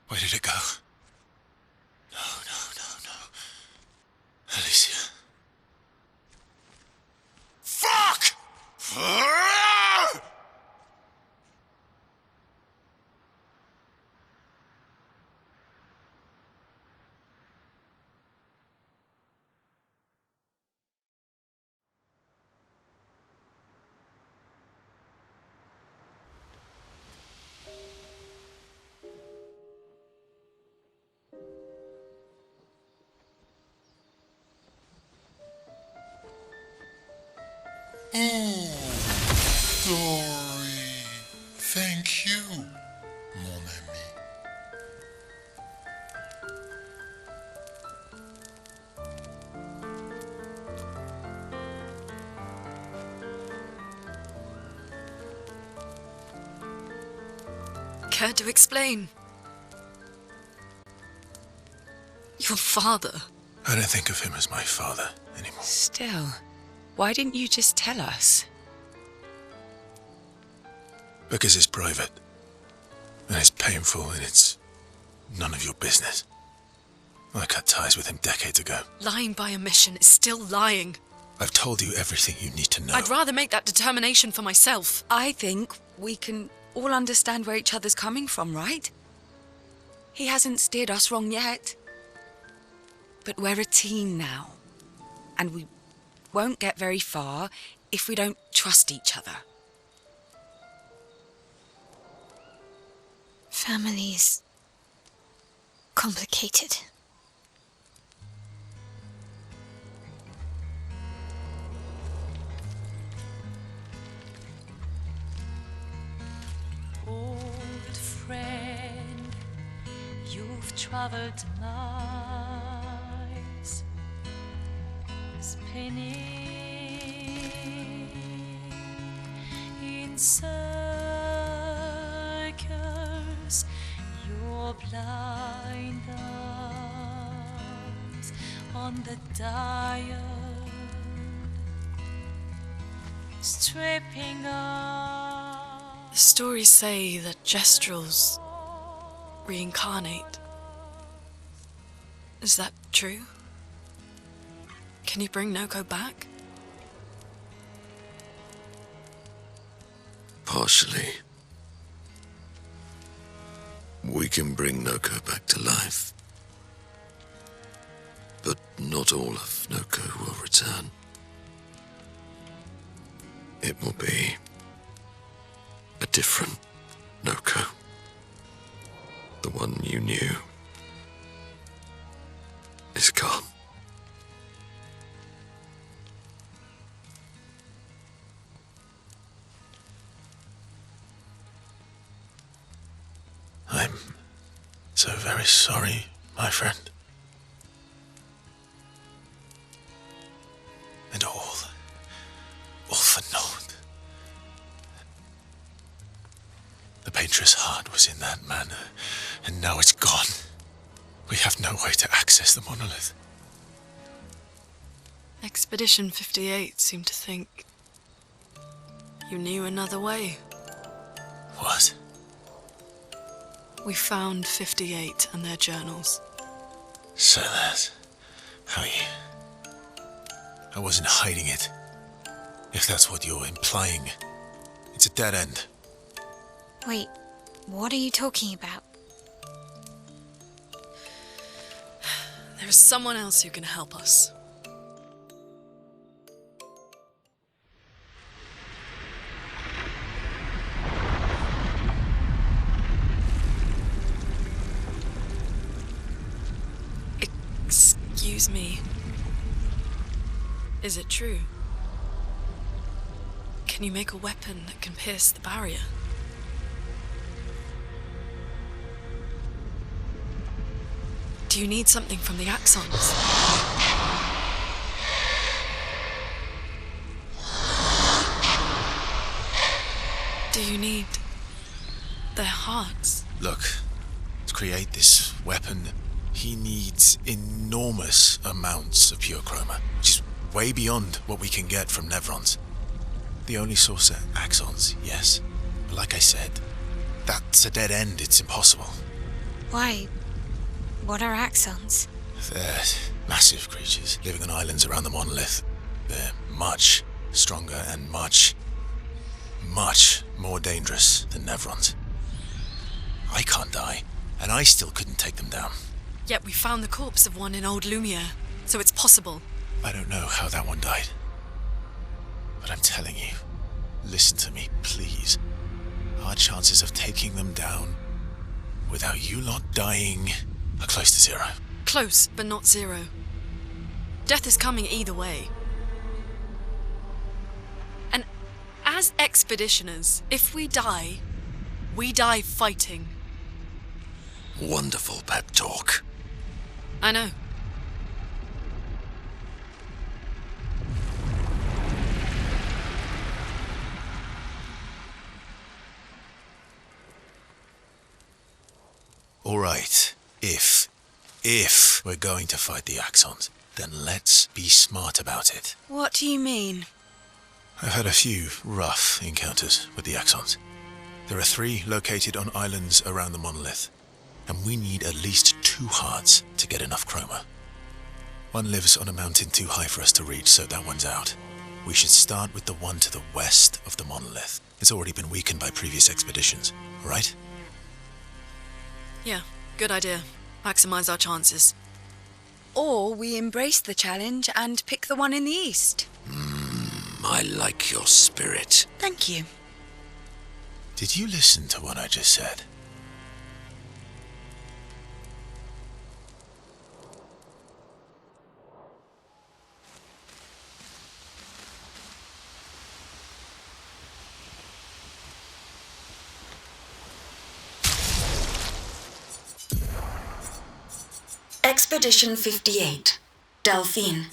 Where did it go? No. Alicia. Fuck! Oh, Dory. Thank you, mon ami. Care to explain? Your father. I don't think of him as my father anymore. Still, why didn't you just tell us? Because it's private. And it's painful and it's none of your business. I cut ties with him decades ago. Lying by omission is still lying. I've told you everything you need to know. I'd rather make that determination for myself. I think we can all understand where each other's coming from, right? He hasn't steered us wrong yet. But we're a team now. And we won't get very far if we don't trust each other. Family's complicated. Old friend, you've traveled miles, spinning in circles, your blind eyes on the dial, stripping off. The stories say that gestrels reincarnate. Is that true? Can you bring Noko back? Partially. We can bring Noko back to life. But not all of Noko will return. It will be a different Noko. The one you knew is gone. I'm so very sorry, my friend. And all for naught. The Paintres Heart was in that manor, and now it's gone. We have no way to access the monolith. Expedition 58 seemed to think you knew another way. What? We found 58 and their journals. So that's how you... I wasn't hiding it. If that's what you're implying. It's a dead end. Wait, what are you talking about? There is someone else who can help us. Excuse me. Is it true? Can you make a weapon that can pierce the barrier? Do you need something from the axons? Do you need their hearts? Look, to create this weapon, he needs enormous amounts of pure chroma, which is way beyond what we can get from Nevrons. The only source are axons, yes. But like I said, that's a dead end, it's impossible. Why? What are axons? They're massive creatures living on islands around the monolith. They're much stronger and much more dangerous than Nevrons. I can't die, and I still couldn't take them down. Yet we found the corpse of one in old Lumiere, so it's possible. I don't know how that one died. But I'm telling you, listen to me, please. Our chances of taking them down without you lot dying are close to zero. Close, but not zero. Death is coming either way. And as expeditioners, if we die fighting. Wonderful pep talk. I know. All right, if we're going to fight the Axons, then let's be smart about it. What do you mean? I've had a few rough encounters with the Axons. There are 3 located on islands around the monolith, and we need at least 2 hearts to get enough chroma. One lives on a mountain too high for us to reach, so that one's out. We should start with the one to the west of the monolith. It's already been weakened by previous expeditions, right? Yeah, good idea. Maximize our chances. Or we embrace the challenge and pick the one in the east. I like your spirit. Thank you. Did you listen to what I just said? Expedition 58, Delphine.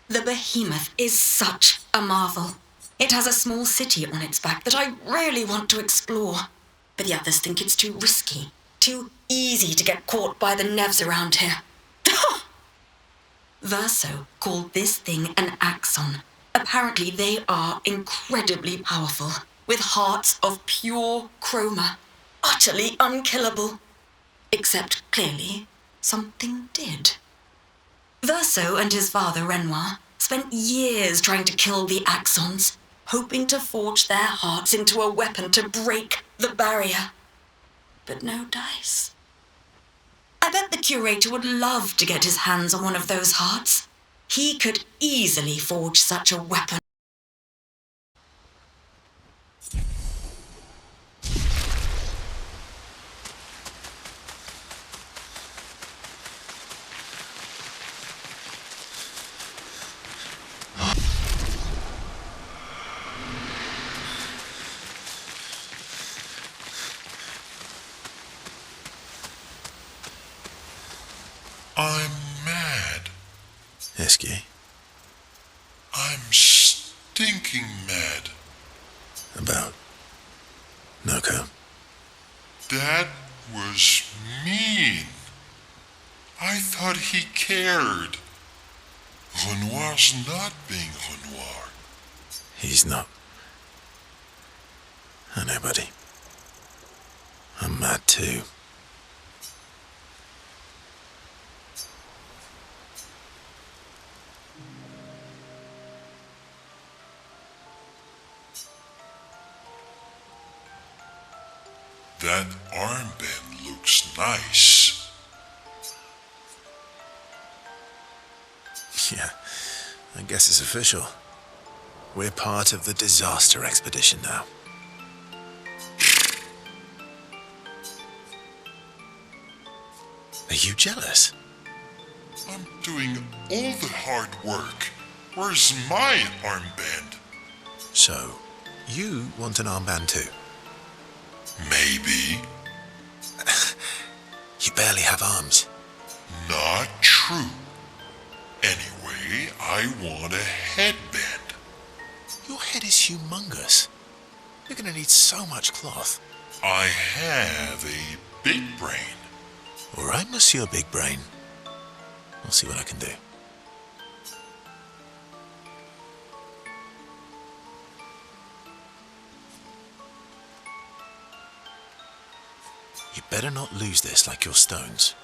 The behemoth is such a marvel. It has a small city on its back that I really want to explore, but the others think it's too risky, too easy to get caught by the Nevs around here. Verso called this thing an axon. Apparently they are incredibly powerful, with hearts of pure chroma, utterly unkillable. Except, clearly, something did. Verso and his father, Renoir, spent years trying to kill the Axons, hoping to forge their hearts into a weapon to break the barrier. But no dice. I bet the curator would love to get his hands on one of those hearts. He could easily forge such a weapon. I'm mad. ESQUIE? I'm stinking mad. About MONOCO? That was mean. I thought he cared. Renoir's not being Renoir. He's not. I know, buddy. I'm mad too. That armband looks nice. Yeah, I guess it's official. We're part of the disaster expedition now. Are you jealous? I'm doing all the hard work. Where's my armband? So, you want an armband too? Maybe. You barely have arms. Not true. Anyway, I want a headband. Your head is humongous. You're gonna need so much cloth. I have a big brain. All right, Monsieur Big Brain. I'll see what I can do. You better not lose this like your stones.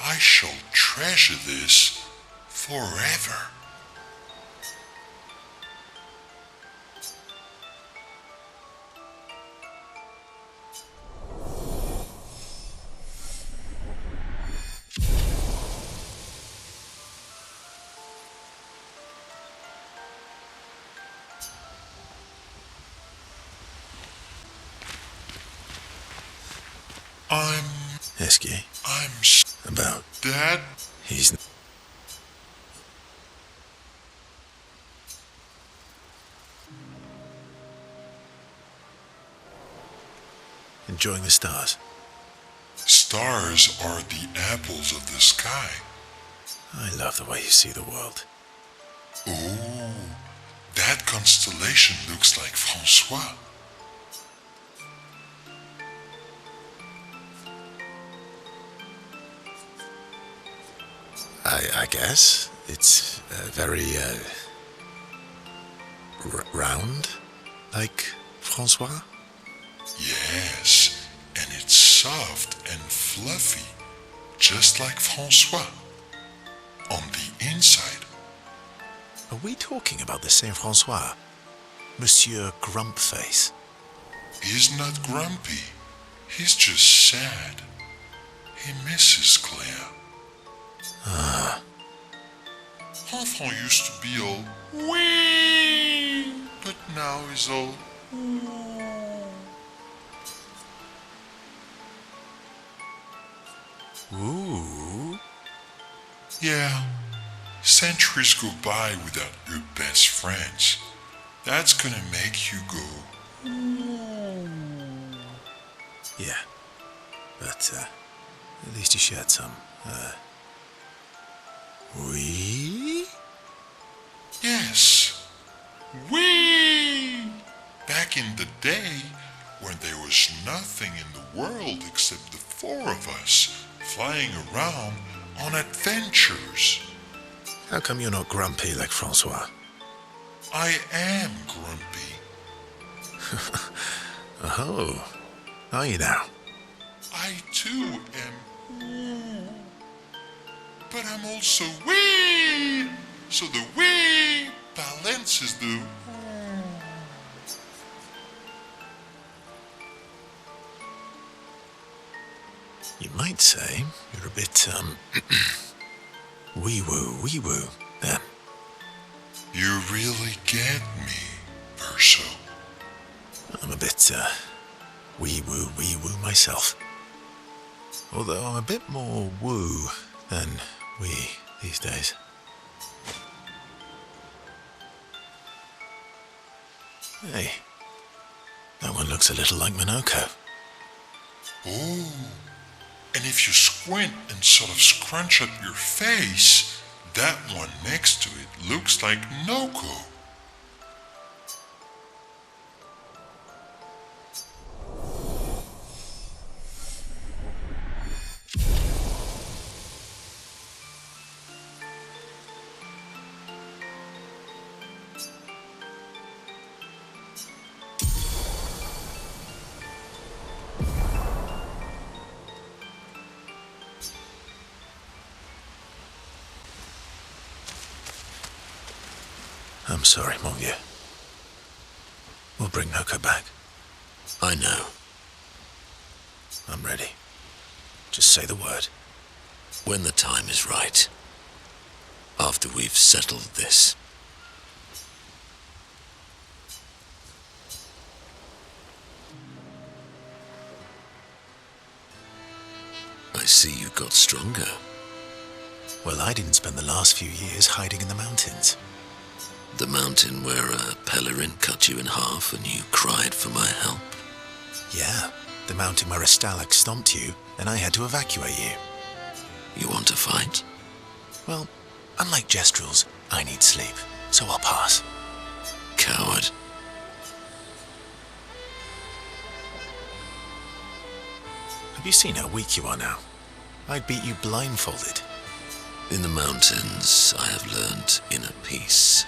I shall treasure this forever. ESQUIE. About. Dad? He's... Enjoying the stars. Stars are the apples of the sky. I love the way you see the world. Ooh, that constellation looks like Francois. I guess. It's very, round, like Francois? Yes, and it's soft and fluffy, just like Francois. On the inside. Are we talking about the same Francois? Monsieur Grumpface? He's not grumpy. He's just sad. He misses Claire. Ah. Enfant used to be all wee, but now he's all ooh. Yeah, centuries go by without your best friends. That's gonna make you go Yeah, but at least you shared some. We? Yes, wee. Back in the day, when there was nothing in the world except the four of us flying around on adventures. How come you're not grumpy like Francois? I am grumpy. Oh, are you now? I too am, but I'm also wee. So the wee balances the. You might say you're a bit, wee-woo, then. You really get me, Verso. I'm a bit, wee-woo myself. Although I'm a bit more woo than wee these days. Hey, that one looks a little like MONOCO. Oh, and if you squint and sort of scrunch up your face, that one next to it looks like Noko. I'm sorry, mon vieux. We'll bring Noko back. I know. I'm ready. Just say the word. When the time is right. After we've settled this. I see you got stronger. Well, I didn't spend the last few years hiding in the mountains. The mountain where a pelerin cut you in half and you cried for my help. Yeah, the mountain where a Stalag stomped you and I had to evacuate you. You want to fight? Well, unlike Gestrels, I need sleep, so I'll pass. Coward. Have you seen how weak you are now? I'd beat you blindfolded. In the mountains, I have learned inner peace.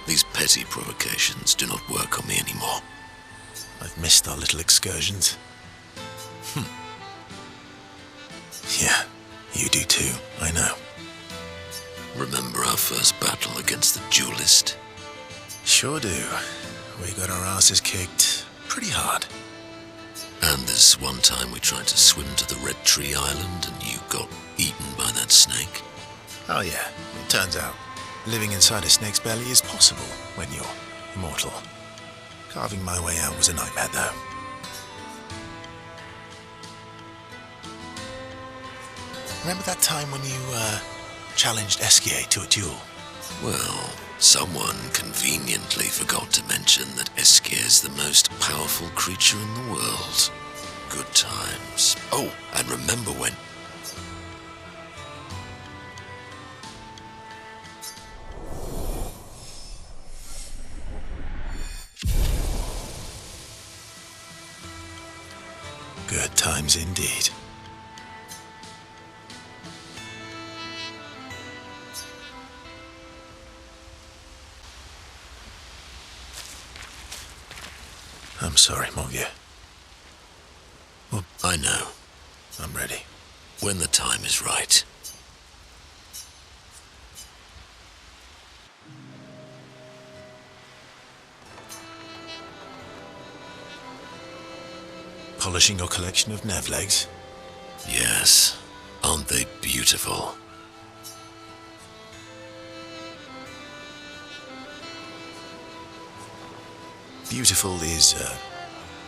These petty provocations do not work on me anymore. I've missed our little excursions. Yeah, you do too, I know. Remember our first battle against the duelist? Sure do. We got our asses kicked pretty hard. And this one time we tried to swim to the Red Tree Island and you got eaten by that snake? Oh yeah, it turns out living inside a snake's belly is possible when you're immortal. Carving my way out was a nightmare though. Remember that time when you, challenged ESQUIE to a duel? Well, someone conveniently forgot to mention that ESQUIE is the most powerful creature in the world. Good times. Oh, and remember when... Good times indeed. I'm sorry, mon vieux. Well, I know. I'm ready. When the time is right. Polishing your collection of Nev legs? Yes. Aren't they beautiful? Beautiful is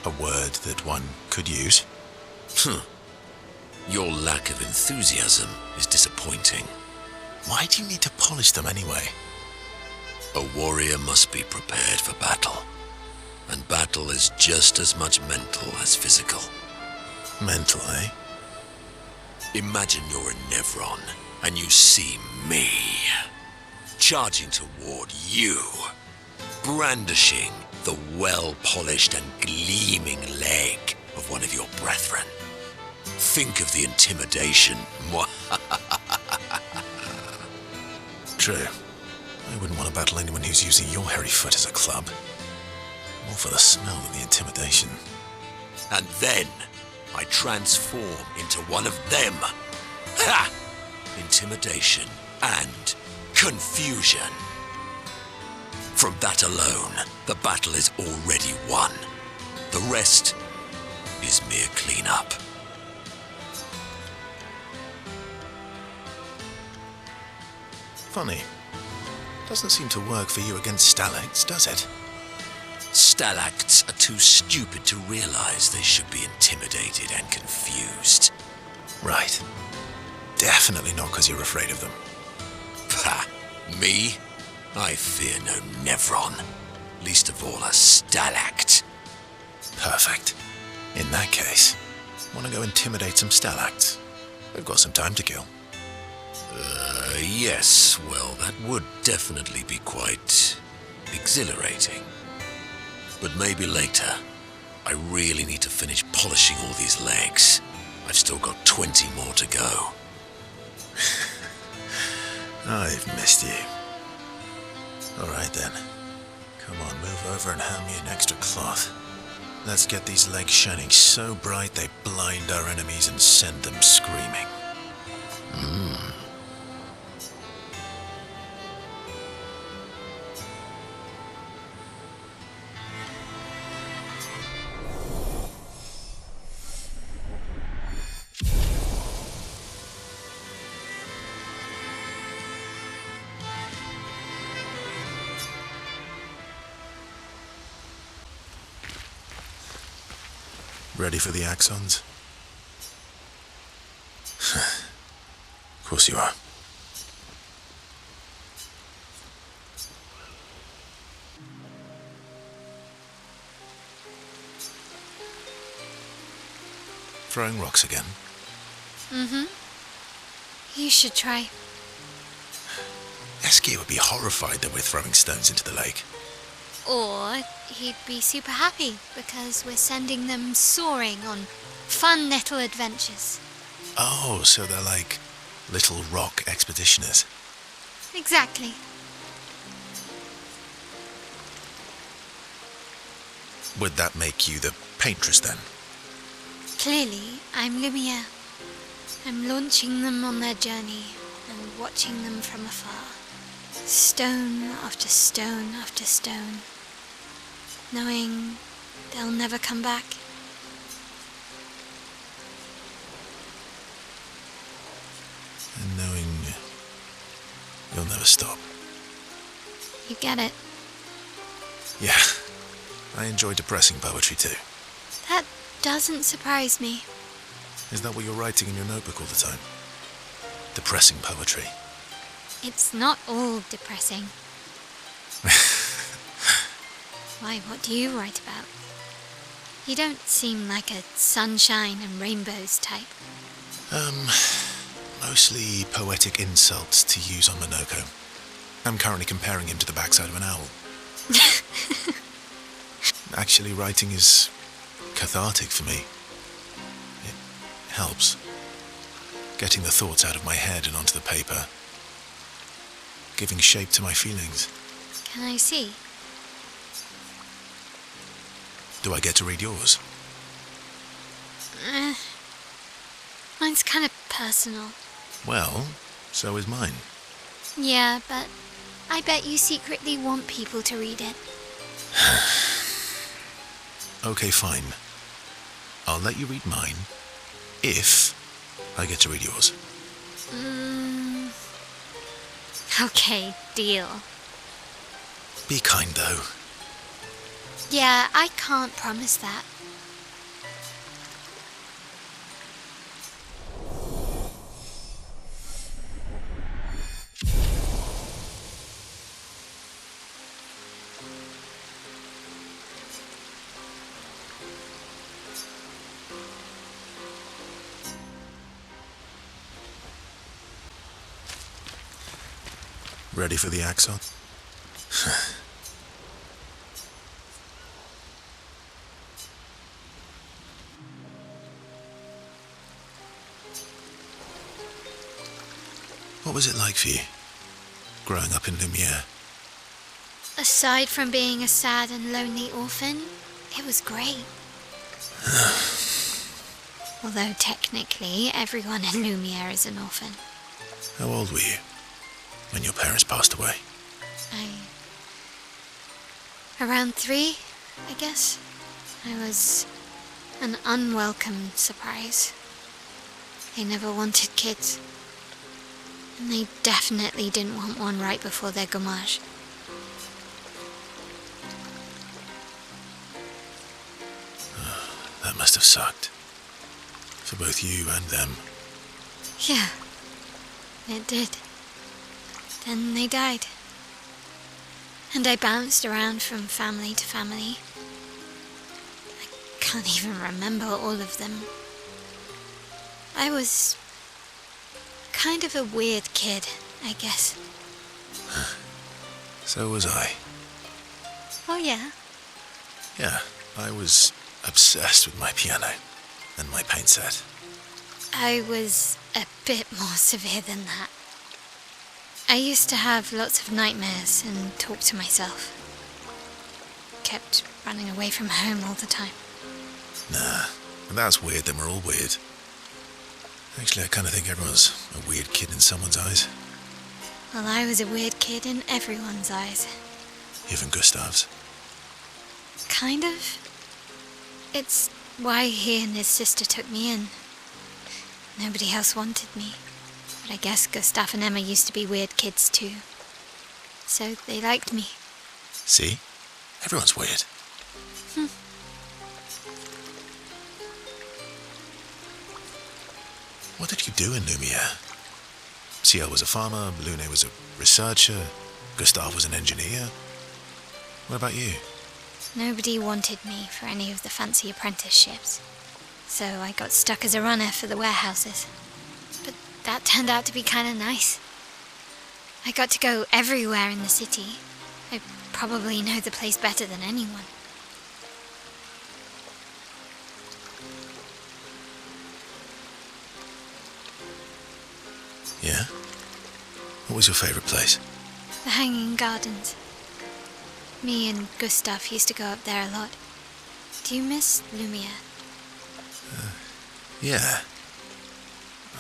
a word that one could use. Your lack of enthusiasm is disappointing. Why do you need to polish them anyway? A warrior must be prepared for battle. And battle is just as much mental as physical. Mental, eh? Imagine you're a Nevron and you see me charging toward you, brandishing the well-polished and gleaming leg of one of your brethren. Think of the intimidation. True. I wouldn't want to battle anyone who's using your hairy foot as a club. More for the smell than the intimidation. And then I transform into one of them. Ha! Intimidation and confusion. From that alone, the battle is already won. The rest is mere cleanup. Funny. Doesn't seem to work for you against stalacts, does it? Stalacts are too stupid to realize they should be intimidated and confused. Right. Definitely not because you're afraid of them. Pah! Me? I fear no Nevron. Least of all a stalact. Perfect. In that case, want to go intimidate some stalacts? We've got some time to kill. Yes. Well, that would definitely be quite exhilarating. But maybe later. I really need to finish polishing all these legs. I've still got 20 more to go. I've missed you. Alright then. Come on, move over and hand me an extra cloth. Let's get these legs shining so bright they blind our enemies and send them screaming. Ready for the axons? Of course you are. Throwing rocks again? You should try. ESQUIE would be horrified that we're throwing stones into the lake. Or he'd be super happy because we're sending them soaring on fun little adventures. Oh, so they're like little rock expeditioners. Exactly. Would that make you the paintress then? Clearly, I'm Lumiere. I'm launching them on their journey and watching them from afar. Stone after stone after stone. Knowing they'll never come back. And knowing you'll never stop. You get it? Yeah, I enjoy depressing poetry too. That doesn't surprise me. Is that what you're writing in your notebook all the time? Depressing poetry. It's not all depressing. Why, what do you write about? You don't seem like a sunshine and rainbows type. Mostly poetic insults to use on MONOCO. I'm currently comparing him to the backside of an owl. Actually, writing is cathartic for me. It helps. Getting the thoughts out of my head and onto the paper. Giving shape to my feelings. Can I see? Do I get to read yours? Mine's kind of personal. Well, so is mine. Yeah, but I bet you secretly want people to read it. Okay, fine. I'll let you read mine if I get to read yours. Okay, deal. Be kind, though. Yeah, I can't promise that. Ready for the axon? What was it like for you, growing up in Lumiere? Aside from being a sad and lonely orphan, it was great. Although technically, everyone in Lumiere is an orphan. How old were you when your parents passed away? Around 3, I guess. I was an unwelcome surprise. They never wanted kids. And they definitely didn't want one right before their gommage. That must have sucked. For both you and them. Yeah, it did. Then they died. And I bounced around from family to family. I can't even remember all of them. I was kind of a weird kid, I guess. So was I. Oh yeah? Yeah, I was obsessed with my piano and my paint set. I was a bit more severe than that. I used to have lots of nightmares and talk to myself. Kept running away from home all the time. Nah, if that's weird, then we're all weird. Actually, I kind of think everyone's a weird kid in someone's eyes. Well, I was a weird kid in everyone's eyes. Even Gustave's. Kind of. It's why he and his sister took me in. Nobody else wanted me. But I guess Gustave and Emma used to be weird kids too. So they liked me. See? Everyone's weird. What did you do in Lumiere? SCIEL was a farmer, LUNE was a researcher, Gustave was an engineer. What about you? Nobody wanted me for any of the fancy apprenticeships. So I got stuck as a runner for the warehouses. But that turned out to be kind of nice. I got to go everywhere in the city. I probably know the place better than anyone. Yeah? What was your favourite place? The Hanging Gardens. Me and Gustave used to go up there a lot. Do you miss Lumiere? Yeah.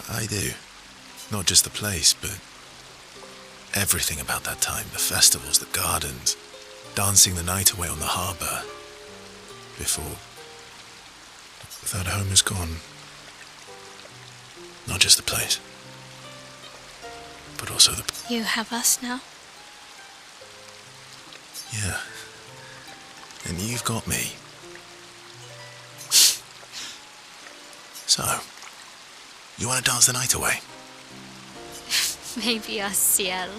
I do. Not just the place, but everything about that time. The festivals, the gardens, dancing the night away on the harbour. Before that home is gone. Not just the place, but also the... You have us now? Yeah. And you've got me. So, you want to dance the night away? Maybe us, SCIEL.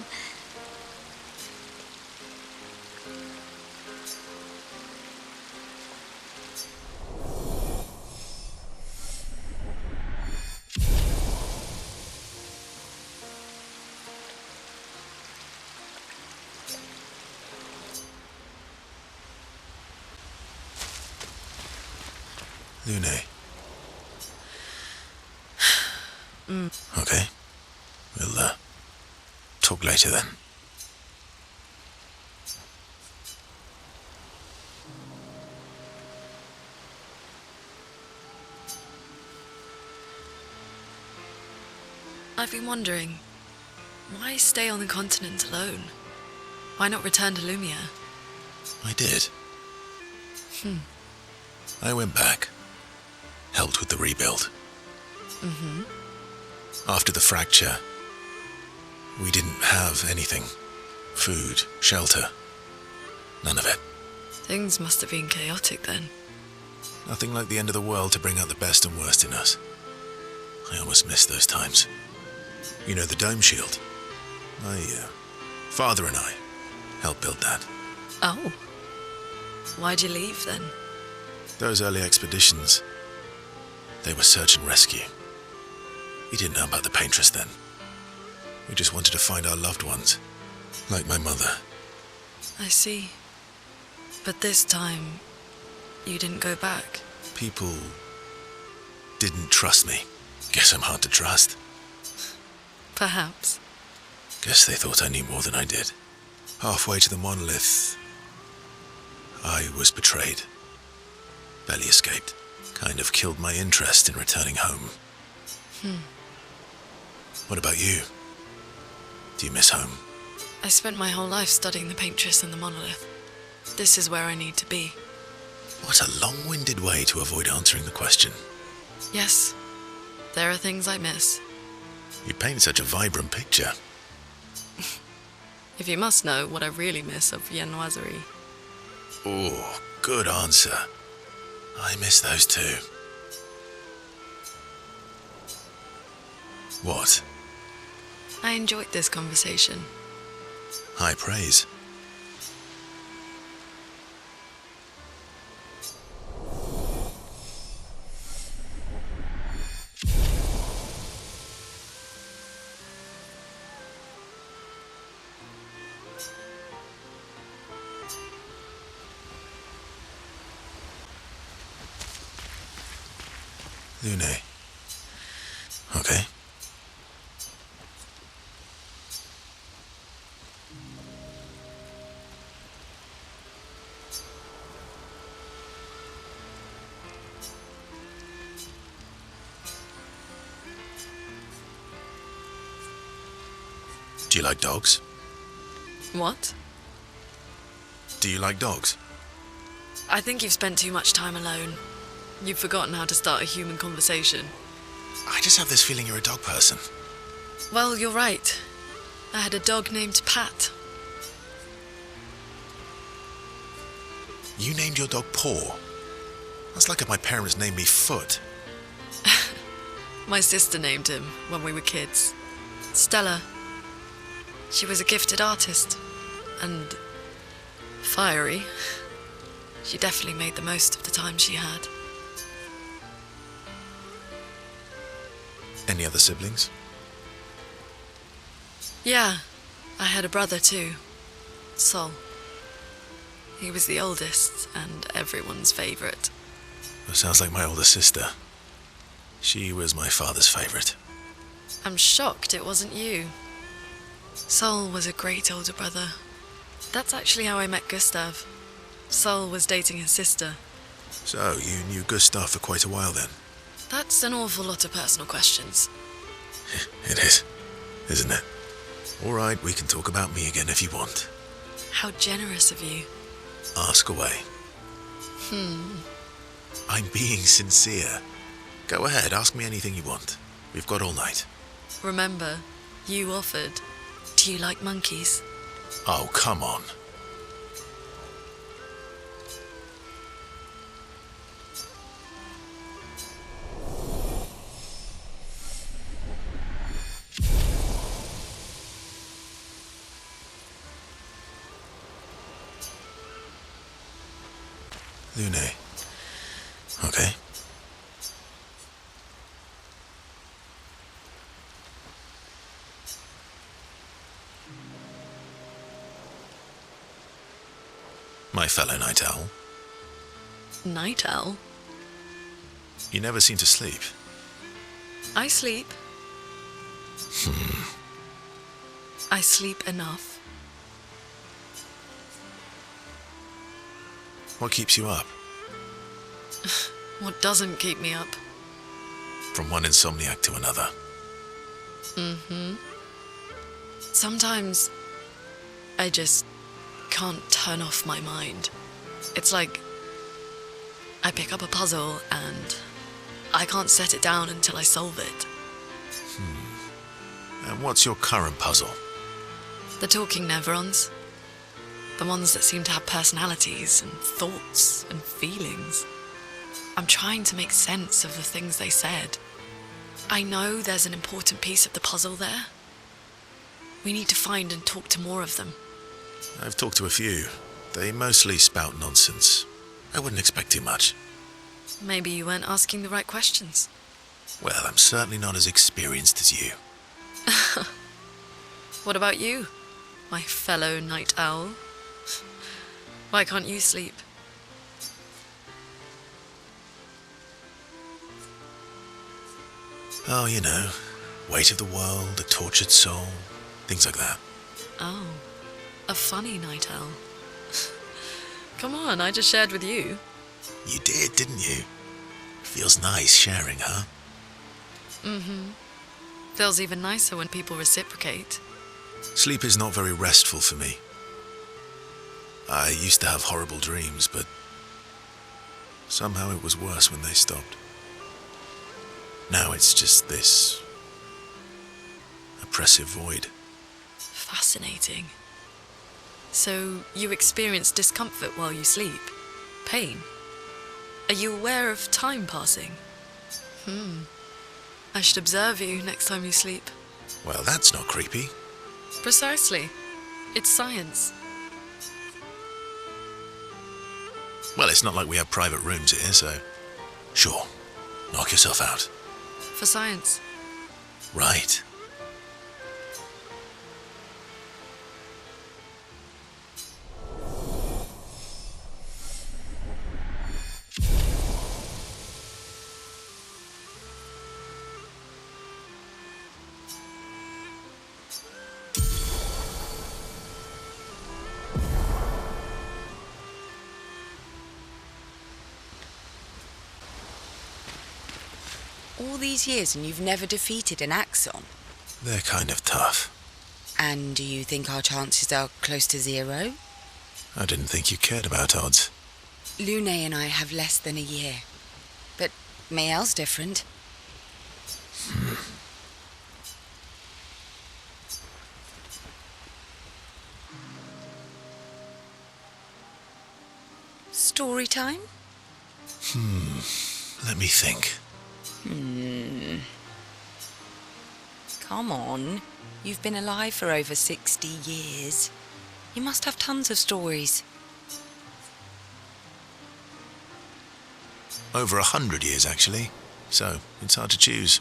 LUNE. Okay. We'll, talk later then. I've been wondering, why stay on the continent alone? Why not return to Lumiere? I did. I went back. Helped with the rebuild. After the fracture, we didn't have anything. Food, shelter, none of it. Things must have been chaotic then. Nothing like the end of the world to bring out the best and worst in us. I almost miss those times. You know, the dome shield. My father and I helped build that. Oh. Why'd you leave then? Those early expeditions, they were search and rescue. We didn't know about the Paintres then. We just wanted to find our loved ones, like my mother. I see. But this time, you didn't go back. People didn't trust me. Guess I'm hard to trust. Perhaps. Guess they thought I knew more than I did. Halfway to the monolith, I was betrayed. Barely escaped. Kind of killed my interest in returning home. What about you? Do you miss home? I spent my whole life studying the Paintress and the monolith. This is where I need to be. What a long-winded way to avoid answering the question. Yes, there are things I miss. You paint such a vibrant picture. If you must know what I really miss of viennoiserie. Oh, good answer. I miss those too. What? I enjoyed this conversation. High praise. LUNE. Okay. Do you like dogs? What? Do you like dogs? I think you've spent too much time alone. You've forgotten how to start a human conversation. I just have this feeling you're a dog person. Well, you're right. I had a dog named Pat. You named your dog Paw. That's like if my parents named me Foot. My sister named him when we were kids. Stella. She was a gifted artist. And fiery. She definitely made the most of the time she had. Any other siblings? Yeah, I had a brother too. Sol. He was the oldest and everyone's favourite. That sounds like my older sister. She was my father's favourite. I'm shocked it wasn't you. Sol was a great older brother. That's actually how I met Gustave. Sol was dating his sister. So, you knew Gustave for quite a while then? That's an awful lot of personal questions. It is, isn't it? All right, we can talk about me again if you want. How generous of you. Ask away. I'm being sincere. Go ahead, ask me anything you want. We've got all night. Remember, you offered. Do you like monkeys? Oh, come on. LUNE. Okay. My fellow night owl. Night owl? You never seem to sleep. I sleep. I sleep enough. What keeps you up? What doesn't keep me up? From one insomniac to another. Sometimes I just can't turn off my mind. It's like I pick up a puzzle and I can't set it down until I solve it. And what's your current puzzle? The talking Nevrons. The ones that seem to have personalities and thoughts and feelings. I'm trying to make sense of the things they said. I know there's an important piece of the puzzle there. We need to find and talk to more of them. I've talked to a few. They mostly spout nonsense. I wouldn't expect too much. Maybe you weren't asking the right questions. Well, I'm certainly not as experienced as you. What about you, my fellow night owl? Why can't you sleep? Oh, you know, weight of the world, a tortured soul, things like that. Oh, a funny night owl. Come on, I just shared with you. You did, didn't you? Feels nice sharing, huh? Feels even nicer when people reciprocate. Sleep is not very restful for me. I used to have horrible dreams, but somehow it was worse when they stopped. Now it's just this oppressive void. Fascinating. So you experience discomfort while you sleep? Pain? Are you aware of time passing? I should observe you next time you sleep. Well, that's not creepy. Precisely. It's science. Well, it's not like we have private rooms here, so sure, knock yourself out. For science. Right. All these years and you've never defeated an Axon? They're kind of tough. And do you think our chances are close to zero? I didn't think you cared about odds. LUNE and I have less than a year. But Maelle's different. Story time? Let me think. Come on. You've been alive for over 60 years. You must have tons of stories. Over 100 years, actually. So, it's hard to choose.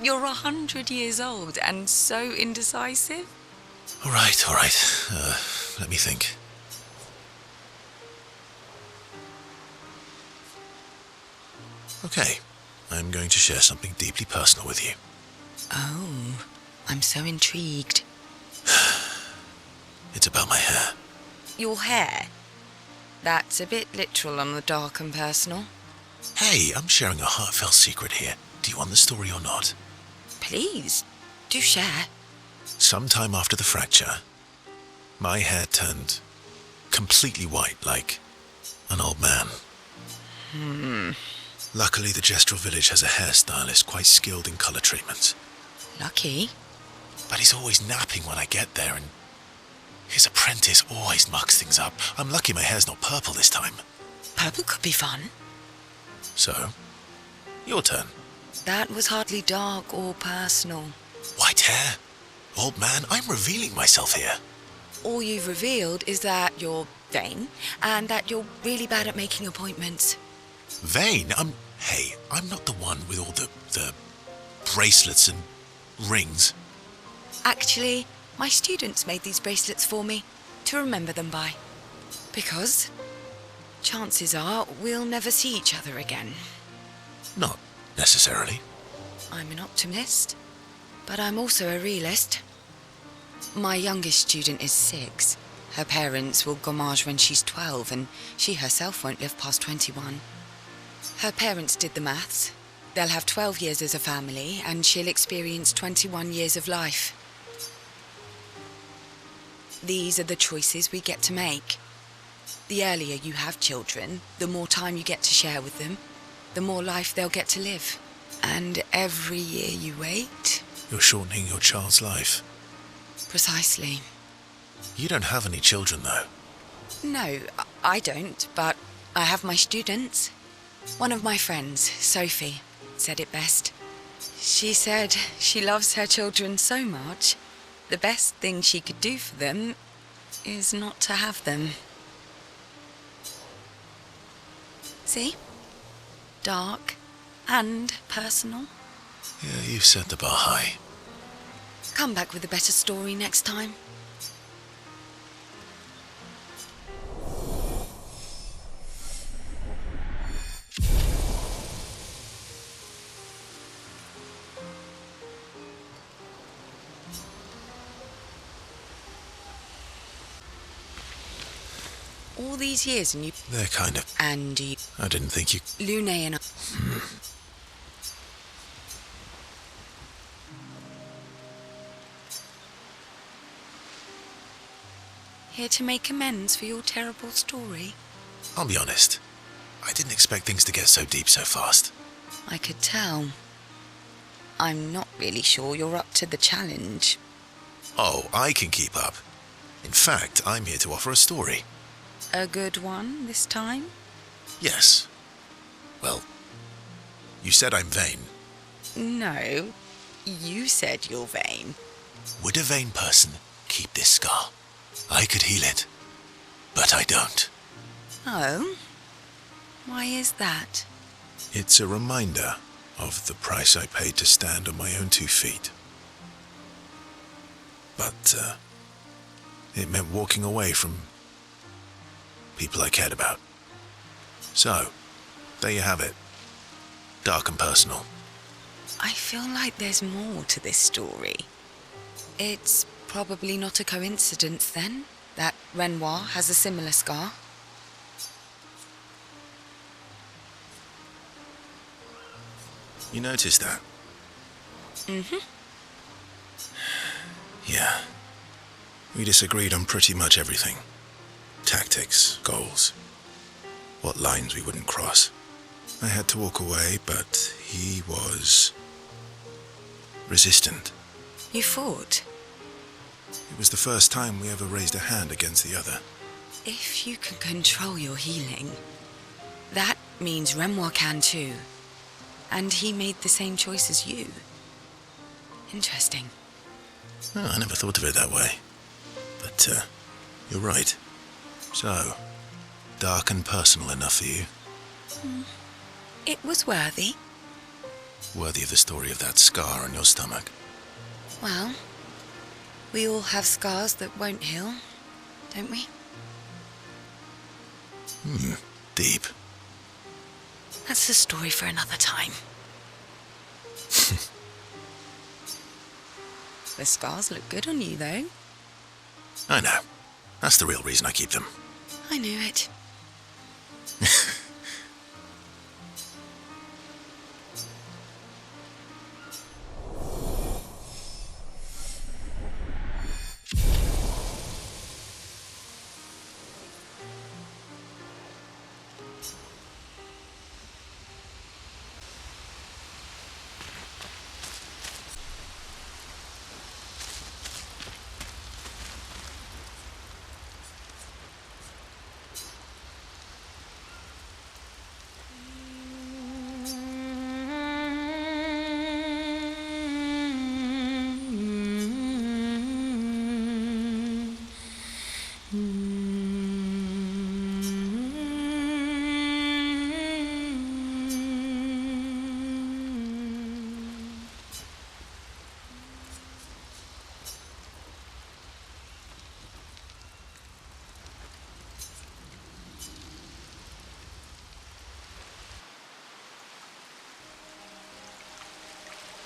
You're 100 years old and so indecisive? All right. Let me think. Okay, I'm going to share something deeply personal with you. Oh, I'm so intrigued. It's about my hair. Your hair? That's a bit literal on the dark and personal. Hey, I'm sharing a heartfelt secret here. Do you want the story or not? Please, do share. Sometime after the fracture, my hair turned completely white, like an old man. Luckily, the Gestural village has a hairstylist quite skilled in colour treatments. Lucky. But he's always napping when I get there, and his apprentice always mucks things up. I'm lucky my hair's not purple this time. Purple could be fun. So, your turn. That was hardly dark or personal. White hair? Old man, I'm revealing myself here. All you've revealed is that you're vain and that you're really bad at making appointments. Vain? Hey, I'm not the one with all the bracelets and rings. Actually, my students made these bracelets for me to remember them by. Because chances are we'll never see each other again. Not necessarily. I'm an optimist, but I'm also a realist. My youngest student is 6. Her parents will gommage when she's 12, and she herself won't live past 21. Her parents did the maths. They'll have 12 years as a family, and she'll experience 21 years of life. These are the choices we get to make. The earlier you have children, the more time you get to share with them, the more life they'll get to live. And every year you wait... You're shortening your child's life. Precisely. You don't have any children, though. No, I don't, but I have my students. One of my friends, Sophie, said it best. She said she loves her children so much, the best thing she could do for them is not to have them. See? Dark and personal. Yeah, you've set the bar high. Come back with a better story next time. All these years and you... They're kind of... And you... I didn't think you... LUNE and I... Here to make amends for your terrible story? I'll be honest. I didn't expect things to get so deep so fast. I could tell. I'm not really sure you're up to the challenge. Oh, I can keep up. In fact, I'm here to offer a story. A good one this time? Yes. Well, you said I'm vain. No, you said you're vain. Would a vain person keep this scar? I could heal it, but I don't. Oh? Why is that? It's a reminder of the price I paid to stand on my own 2 feet. But, it meant walking away from people I cared about. So, there you have it. Dark and personal. I feel like there's more to this story. It's probably not a coincidence, then, that Renoir has a similar scar. You noticed that? Mm-hmm. Yeah. We disagreed on pretty much everything. Tactics, goals, what lines we wouldn't cross. I had to walk away, but he was resistant. You fought? It was the first time we ever raised a hand against the other. If you can control your healing, that means Renoir can too. And he made the same choice as you. Interesting. Oh, I never thought of it that way. But, you're right. So, dark and personal enough for you? It was worthy. Worthy of the story of that scar on your stomach. Well, we all have scars that won't heal, don't we? Deep. That's a story for another time. The scars look good on you, though. I know. That's the real reason I keep them. I knew it.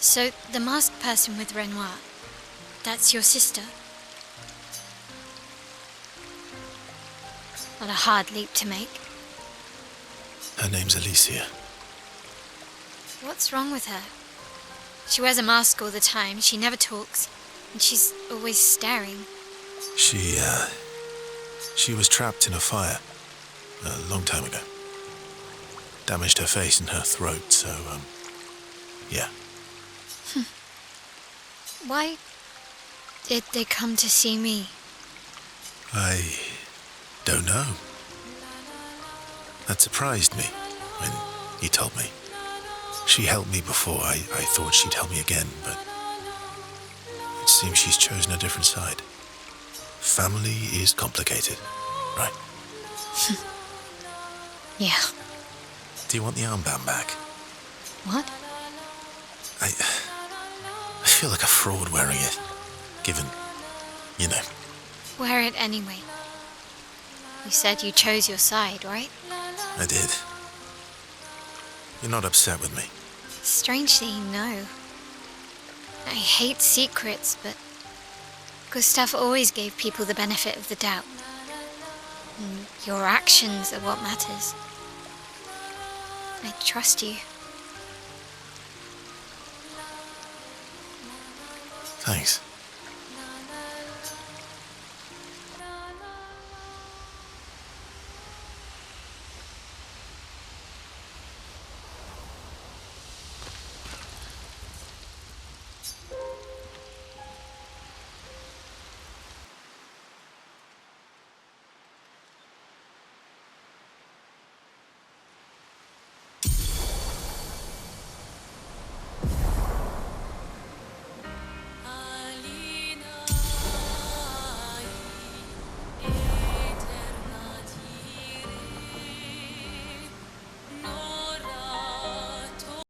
So, the masked person with Renoir, that's your sister? Not a hard leap to make. Her name's Alicia. What's wrong with her? She wears a mask all the time, she never talks, and she's always staring. She was trapped in a fire a long time ago. Damaged her face and her throat, so, yeah. Why did they come to see me? I don't know. That surprised me when you told me. She helped me before. I thought she'd help me again, but it seems she's chosen a different side. Family is complicated, right? Yeah. Do you want the armband back? What? I feel like a fraud wearing it, given, you know. Wear it anyway. You said you chose your side, right? I did. You're not upset with me? Strangely, no. I hate secrets, but Gustave always gave people the benefit of the doubt. And your actions are what matters. I trust you. Thanks.